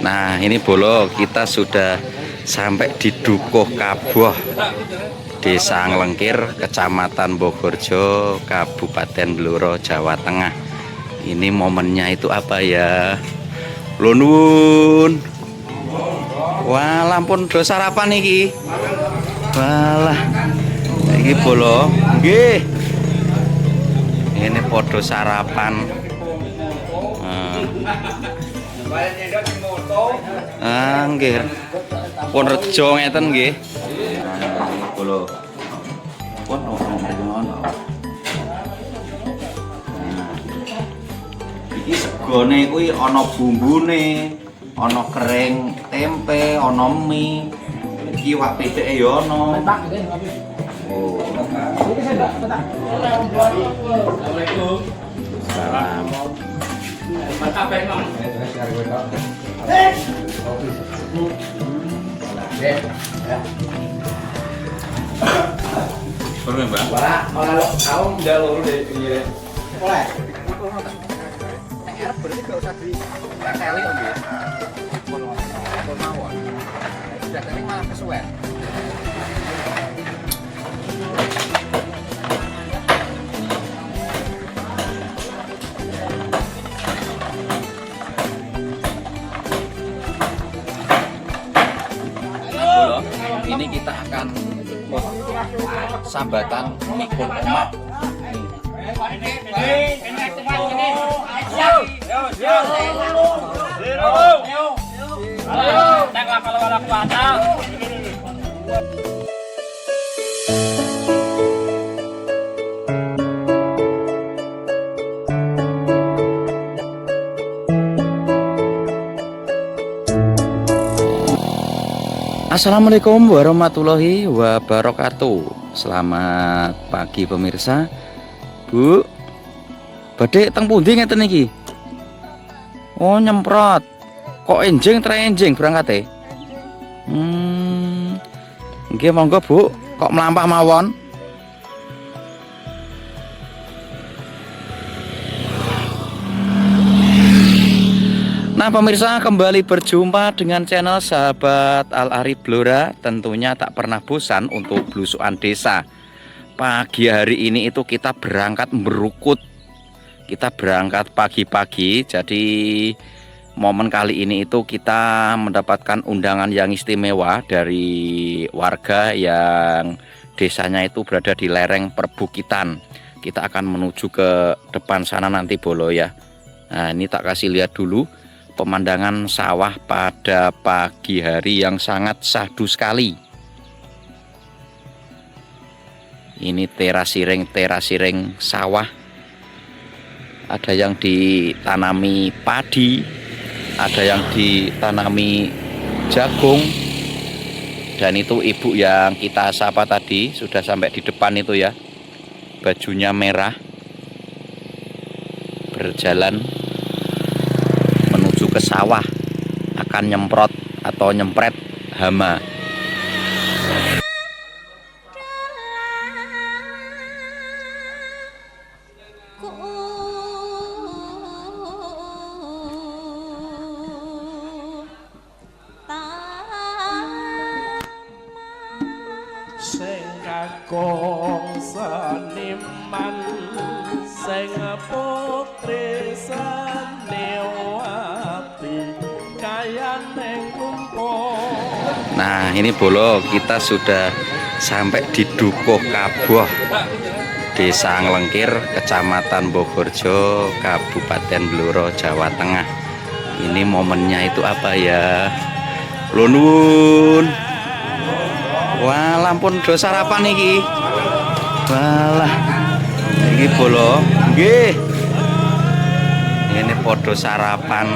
Nah, ini Bolo, kita sudah sampai di Dukuh Kaboh, Desa Nglengkir, Kecamatan Bogorjo, Kabupaten Blora, Jawa Tengah. Ini momennya itu apa ya? Lunun. Wah, lampun do sarapan iki. Walah. Iki Bolo, nggih. Ini podo sarapan. Nggih. Pun rejo ngeten nggih. Bolo. Pun ono. Iki segone kuwi ana bumbune, ana kering tempe, ana mie. Iki wak pedeke ya ana. Oh. Assalamualaikum. Salam. Boleh, Mbak? Malah kaum udah loro deh ini. Boleh. Nek arep berarti gak usah di teli kok nggih. Pon mawon. Sudah teli malah kesuwen. Ini kita akan sambatan mikul omak. Assalamualaikum warahmatullahi wabarakatuh. Selamat pagi pemirsa. Bu, badhe teng pundi ngeten iki? Oh, nyemprot. Kok enjing tre enjing berangkate? Nggih monggo, Bu. Kok melampah mawon? Nah pemirsa, kembali berjumpa dengan channel Sahabat Al-Arif Blora. Tentunya tak pernah bosan untuk belusukan desa. Pagi hari ini itu kita berangkat merukut. Kita berangkat pagi-pagi. Jadi momen kali ini itu kita mendapatkan undangan yang istimewa dari warga yang desanya itu berada di lereng perbukitan. Kita akan menuju ke depan sana nanti Bolo ya. Nah ini tak kasih lihat dulu pemandangan sawah pada pagi hari yang sangat syahdu sekali. Ini terasiring sawah. Ada yang ditanami padi, ada yang ditanami jagung. Dan itu ibu yang kita sapa tadi sudah sampai di depan itu ya. Bajunya merah. Berjalan menuju ke sawah, akan nyemprot atau nyempret hama. Sing kakung seniman, sing putri seniwati, kaya neng kumpul. Nah ini Bolo, kita sudah sampai di Dukuh Kaboh, Desa Nglengkir, Kecamatan Bogorjo, Kabupaten Blora, Jawa Tengah. Ini momennya itu apa ya? Lunun. Wah, lampun do sarapan iki. Walah. Iki Bolo, nggih. Ini podo sarapan.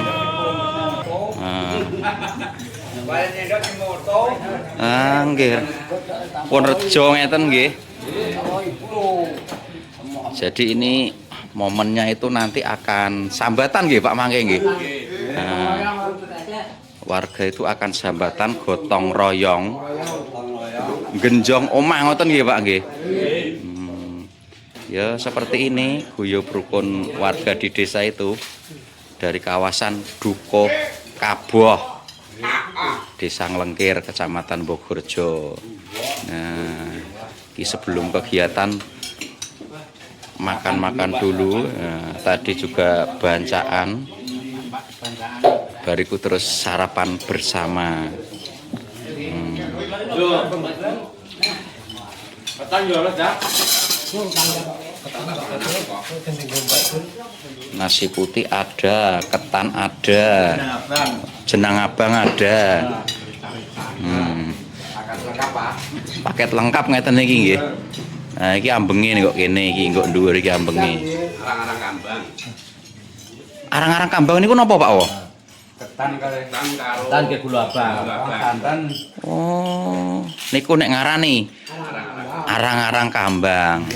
Nggih. Pun rejo ngeten nggih. Jadi ini momennya itu nanti akan sambatan nggih Pak Mangke nggih. Warga itu akan sambatan gotong royong genjong omah ngoten nggih Pak nggih. Ya seperti ini guyub rukun warga di desa itu dari kawasan Dukuh Kaboh. Desa Nglengkir, Kecamatan Bogorjo. Nah, ini sebelum kegiatan makan-makan dulu. Nah, tadi juga bancaan. Bariku terus sarapan bersama. Nasi putih ada, ketan ada, jenang abang ada. Paket lengkap ngeten iki nggih. Nah, iki ambenge kok kene iki kok dhuwur iki ambenge. Arang-arang kambang. Arang-arang kambang niku napa Pak Wo? Ketan karo Dan ke gula abang. santan. Oh, niku nek ngarani arang-arang kambang.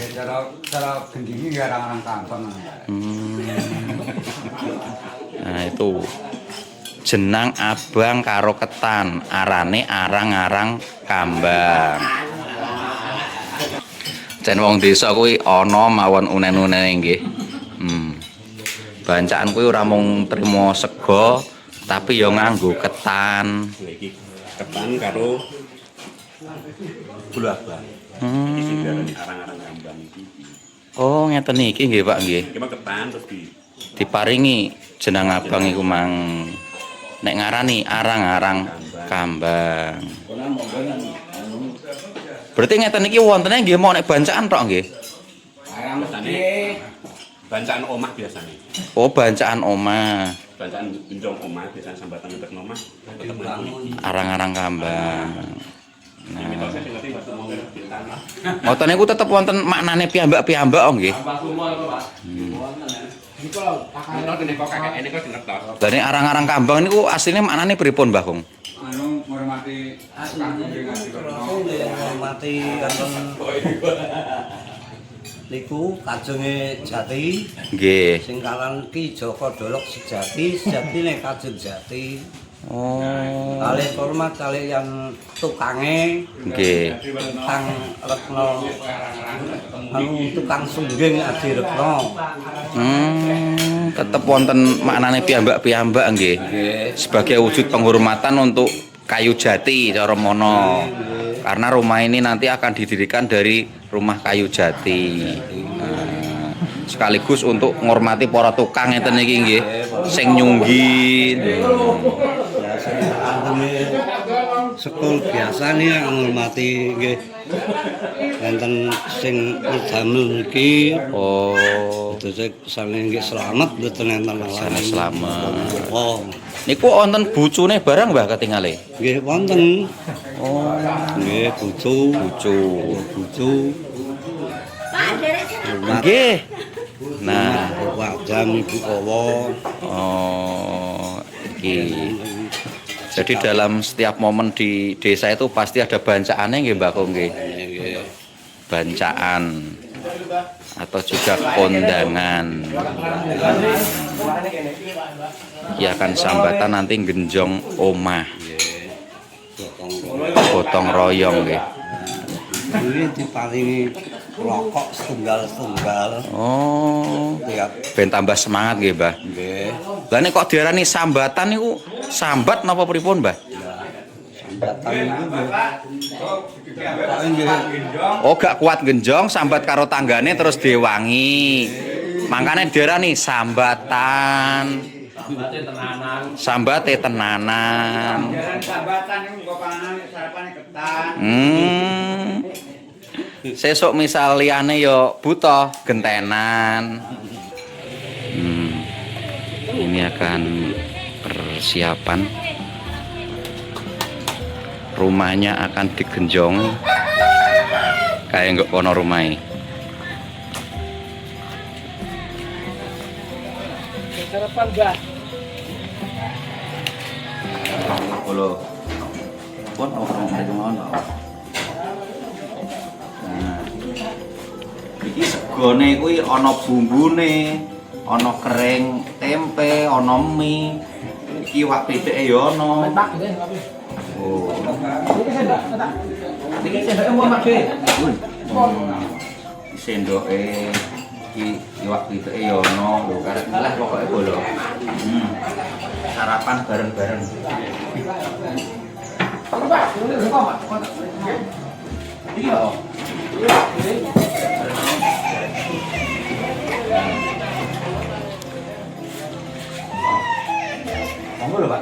Cara gendingi ya arang-arang kambang. Nah, itu jenang abang karo ketan, arane arang-arang kambang. Jan wong desa kuwi ana mawon unen-unene nggih. Bancaan kuwi ora mung trimo sego, tapi ya nganggo ketan. Iki ketan karo gula abang. Iki diarani arang-arang kambang iki. Oh, ngeten iki nggih Pak nggih. Iki mah ketan terus Diparingi jenang abang iku mang nek ngarani arang-arang kambang. Berarti ngeten iki wontene nggih mau nek bancaan tok nggih. bancaan omah biasanya. Oh, bancaan omah. Bancaan genjong omah biasanya sambatan ngetek omah tetep ngerti. Arang-arang kambang. Nah, Mitosnya sing ngerti waktu mau ngerti tanah. ngoten niku tetep wonten maknane piyambak-piyambak oh nggih. Mitos kene kok kakek ini kok ngertos. Lah nek arang-arang kambang niku asline maknane pripun, Mbah Kong? Anu ngurmati Hormati kanton niku kajenge jati Nggih. sing kalan Ki Joko Dolok sejati sejatine kajeng jati Oh. kalih hormat kaliyan tukange Nggih. Kang Retno anu tukang sungging Adi Retno Tetep wonten maknane piyambak-piyambak nggih. Sebagai wujud penghormatan untuk kayu jati cara mono. Karena rumah ini nanti akan didirikan dari rumah kayu jati. Nah, sekaligus untuk menghormati para tukang ngeten iki nggih. Sing nyunggi. antene sekul biasane ngurmati nggih wonten sing damel niki Oh, terus sange nggih slamet mboten enten sana selamat. Oh Niku wonten bucune barang Mbah ketingale. nggih wonten Oh, nggih bucu nggih. Nah, Bapak Jam Ibu Kowo oh, iki. Jadi dalam setiap momen di desa itu pasti ada bancaannya nggih Mbak Kong nggih. Bancaan atau juga kondangan. Ya kan sambatan nanti genjong omah. Gotong royong nggih. ini diparingi rokok setunggal-setunggal Oh, tiap ben tambah semangat nggih, Mbah. nggih Lah nek kok diarani sambatan niku sambat napa pripun, Mbah? sambatan itu nggih Oh, gak kuat genjong sambat karo tanggane terus diwangi. Makanya diarani sambatan. Sambate tenanan. Sesuk misal liyane yo butuh gentenan. Ini akan persiapan. Rumahnya akan digenjong. Kayak nggak kono rumahnya. Sarapan Mbah. Halo. Pun orang itu ngono. Nah. Iki segone kuwi ana bumbune, ana kering tempe, ana mie. Iki wak pithike ya ana. Oh. Iki sendoke mau mak dhewe. Sendoke iki iwak pithike ya ana, lho karep lah pokoke bolo. Sarapan bareng-bareng. Kamu lho, Pak.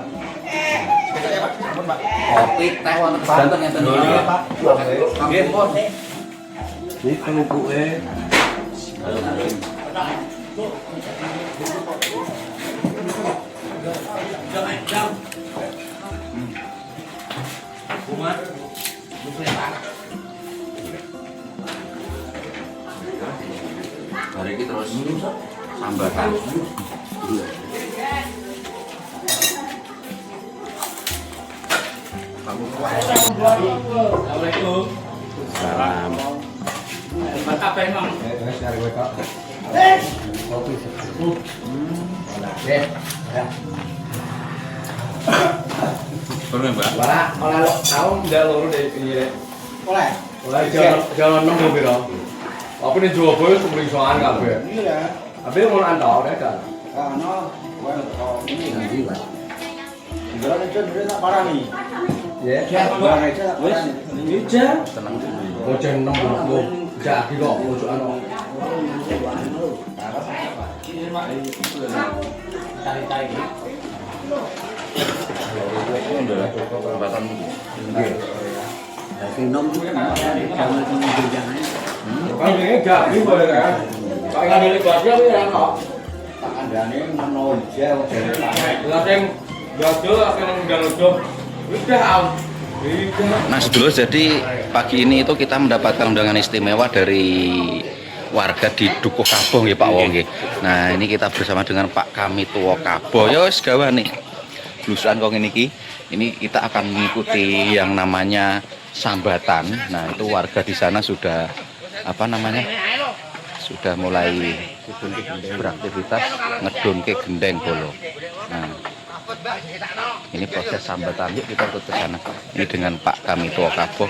Kopi teh wonten santen ngeten iki. Pak. Nggih, pun. Ini kelupuknya. Hari ini terus sambatan. Assalamualaikum. Salam. Apa emang? Perlu Mbak? Malah tahun udah loro deh ini deh. Oleh. Oleh jalan 6 mobil dong. Apa nih jual boy kemeringsoan kabeh. Iya. Tapi mau antau deh kan. Karena ini nanti Pak. Jalan itu udah tak parah nih. Ya. Jalan itu tak parah nih. Ija. Mau jam 6 mau jadi kok pojokan kok. Cari-cari. Minum jangan jangan. Kalau ini jadi boleh kan? Kalau nggak dilibatnya ya kok. Tak andane meno hijau jare tak. Langsung jodoh, langsung jodoh. Udah am. Nah sedulur, jadi pagi ini itu kita mendapatkan undangan istimewa dari warga di Dukuh Kabo ya Pak Wong nggih. Nah ini kita bersama dengan Pak Kamituwo Kabo. Ya wis gawa nih. Blusukan kok ini kita akan mengikuti yang namanya sambatan. Nah itu warga di sana sudah apa namanya? Sudah mulai beraktivitas ngedonke gendeng bolo. Nah, ini proses sambatan, yuk kita ikut ke sana. Ini dengan Pak Kamituwo Kabo.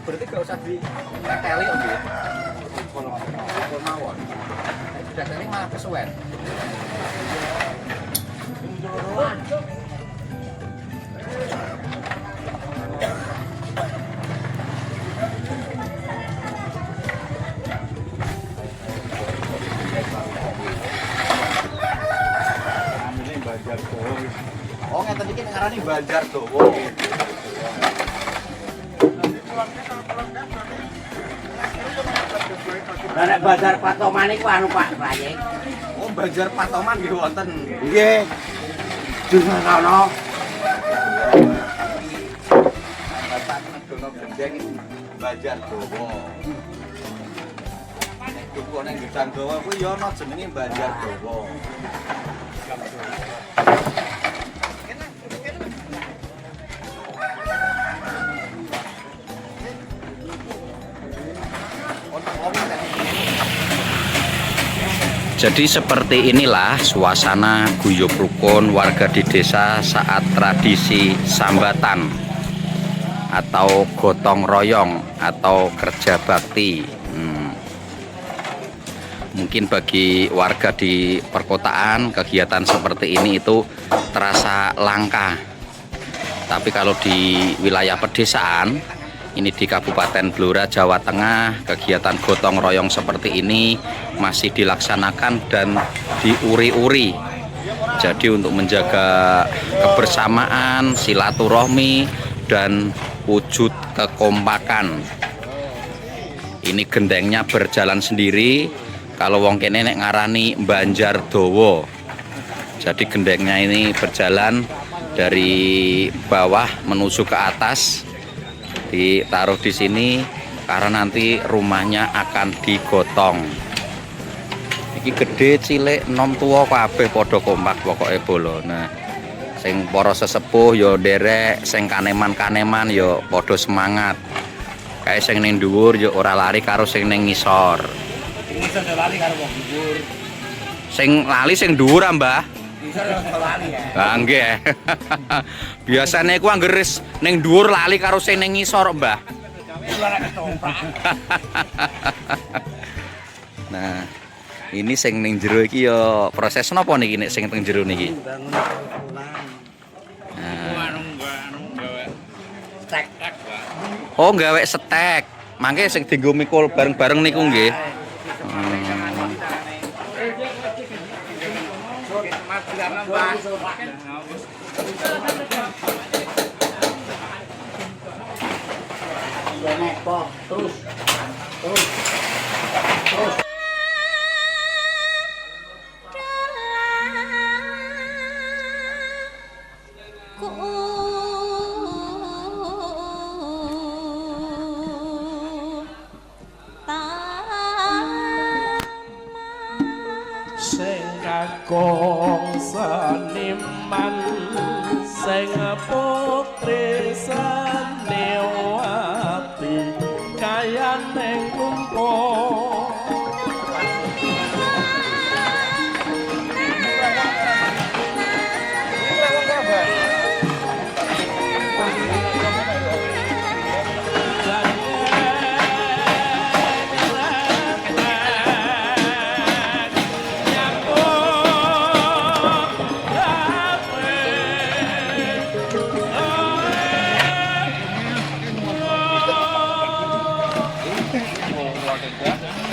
Berarti gak usah diteli om ya. Kalau mawon. Sudah teli malah kesuwen. Oh ngeten iki ngarani Banjar Dawa. Nek Banjar Patoman iku anu Pak Rayek. Oh Banjar Patoman nggih wonten. Nggih. Dungan ana. Bapak nedono gendeng Banjar Dawa. Nek duku ning Gedang Dawa kuwi ya ana jenenge Banjar Dawa. Jadi seperti inilah suasana guyub rukun warga di desa saat tradisi sambatan atau gotong royong atau kerja bakti. Mungkin bagi warga di perkotaan kegiatan seperti ini itu terasa langka. Tapi kalau di wilayah pedesaan, ini di Kabupaten Blora, Jawa Tengah, kegiatan gotong royong seperti ini masih dilaksanakan dan diuri-uri. Jadi untuk menjaga kebersamaan, silaturahmi, dan wujud kekompakan. Ini gendengnya berjalan sendiri. Kalau wong kene nek ngarani Banjar Dawa. Jadi gendengnya ini berjalan dari bawah menuju ke atas, ditaruh di sini karena nanti rumahnya akan digotong. Iki gede cilik nom tua kabeh padha kompak pokoke bolo. Nah, sing para sesepuh yo derek, sing kaneman-kaneman yo padha semangat. Kayak sing ning dhuwur yo ora lari karo sing ning ngisor. Bisa lari karo wong dhuwur. Sing lali sing dhuwur ah, Mbah. Bisa lari ya. Lah nggih. Biasane ku angger ning dhuwur lali karo sing ning ngisor, Mbah. Nah, ini sing ning jero iki yo proses napa niki nek sing teng jero niki? Oh, gawe stek. Mangke sing dienggo mikul bareng-bareng niku nggih. Sing kakung seniman sing putri seniwati kayane kumpul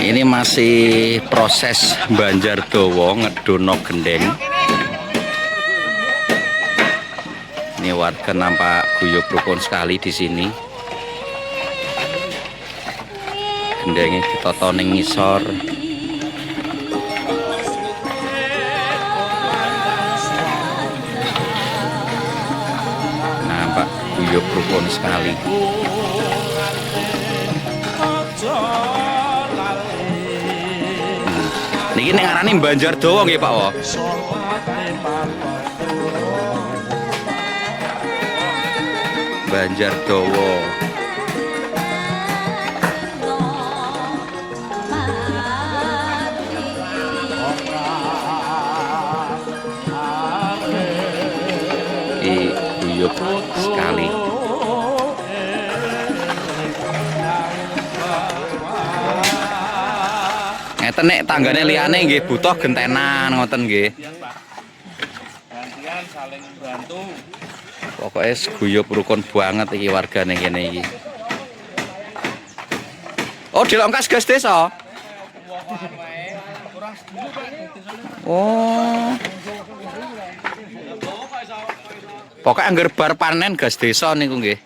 Ini masih proses Banjar Dawa ngedono gendeng. Ini warga nampak guyub rukun sekali di sini. Gendengnya ditoto ning ngisor. Nampak guyub rukun sekali. Niki ning arane Banjar Dawa nggih Pak Wo. Banjar Dawa. Guyub sekali. Ngeten nek tanggane liyane nggih butuh gentenan ngoten nggih. gantian saling bantu. Pokoknya guyub rukun banget iki wargane kene iki. Oh, dilongkas gas desa. Oh. Pokoknya anggar bar panen gas desa niku nggih.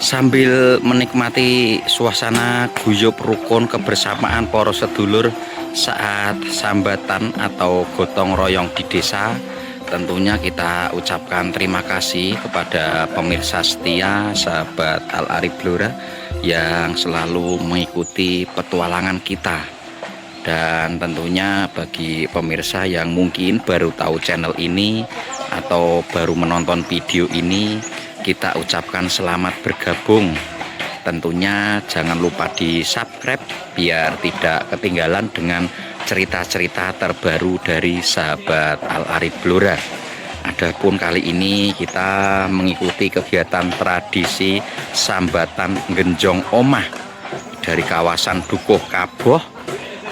Sambil menikmati suasana guyub rukun kebersamaan para sedulur saat sambatan atau gotong royong di desa, tentunya kita ucapkan terima kasih kepada pemirsa setia sahabat Al-Arif Blora yang selalu mengikuti petualangan kita. Dan tentunya bagi pemirsa yang mungkin baru tahu channel ini atau baru menonton video ini, kita ucapkan selamat bergabung Tentunya jangan lupa di subscribe biar tidak ketinggalan dengan cerita-cerita terbaru dari sahabat Al-Arif Blora. Adapun kali ini kita mengikuti kegiatan tradisi sambatan Genjong Omah dari kawasan Dukuh Kaboh,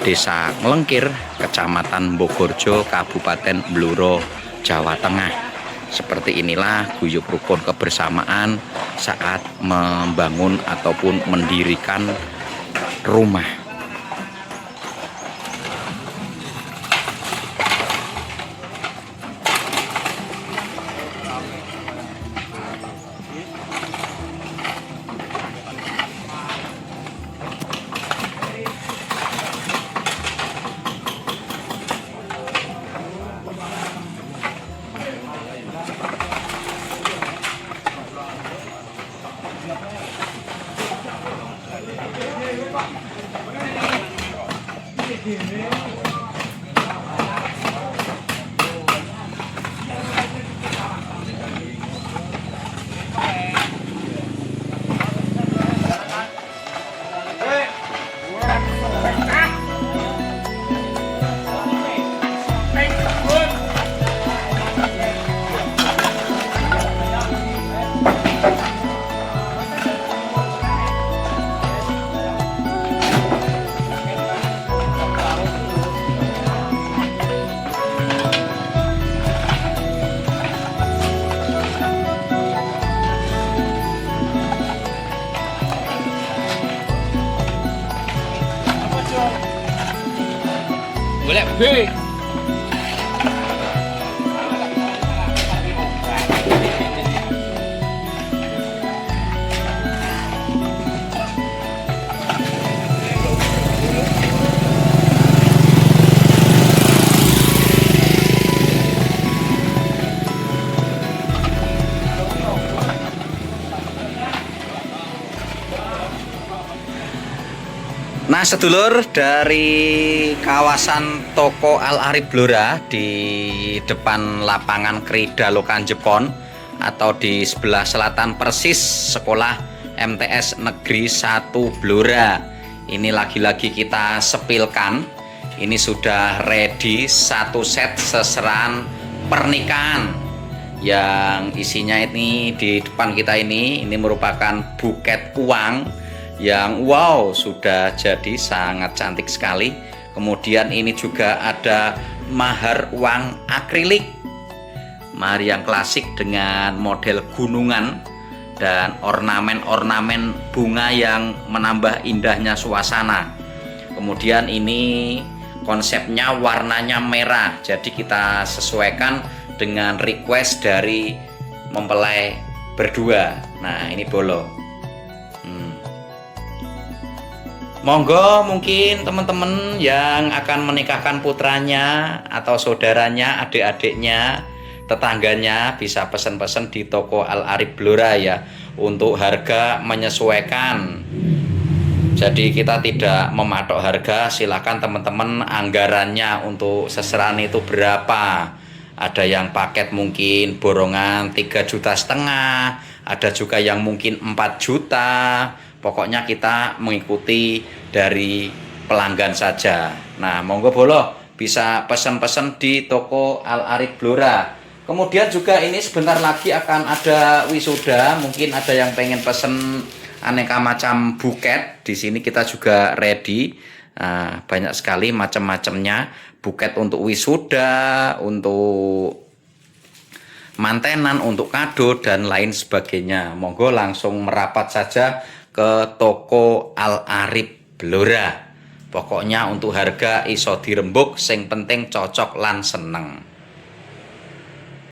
Desa Nglengkir, Kecamatan Bogorjo, Kabupaten Blora, Jawa Tengah. Seperti inilah guyub rukun kebersamaan saat membangun ataupun mendirikan rumah. Boleh, B. Nah sedulur, dari kawasan toko Al-Arif Blora di depan lapangan Krida Lokan Jepon atau di sebelah selatan persis sekolah MTS Negeri 1 Blora, ini lagi-lagi kita sepilkan. Ini sudah ready satu set seserahan pernikahan yang isinya ini di depan kita ini merupakan buket uang yang wow sudah jadi sangat cantik sekali. Kemudian ini juga ada mahar uang akrilik, mahar yang klasik dengan model gunungan dan ornamen-ornamen bunga yang menambah indahnya suasana. Kemudian ini konsepnya warnanya merah, jadi kita sesuaikan dengan request dari mempelai berdua. Nah ini bolo. Monggo mungkin teman-teman yang akan menikahkan putranya atau saudaranya, adik-adiknya, tetangganya bisa pesan-pesan di toko Al-Arif Blora ya, untuk harga menyesuaikan. Jadi kita tidak mematok harga, silakan teman-teman anggarannya untuk seserahan itu berapa. Ada yang paket mungkin borongan 3,5 juta, ada juga yang mungkin 4 juta. Pokoknya kita mengikuti dari pelanggan saja. Nah, monggo bolo bisa pesan-pesan di toko Al-Arif Blora. Kemudian juga ini sebentar lagi akan ada wisuda. Mungkin ada yang pengen pesen aneka macam buket. Di sini kita juga ready. Nah, banyak sekali macam-macamnya. Buket untuk wisuda, untuk mantenan, untuk kado dan lain sebagainya. Monggo langsung merapat saja ke toko Al-Arif Blora. Pokoknya untuk harga iso dirembuk, sing penting cocok lan seneng.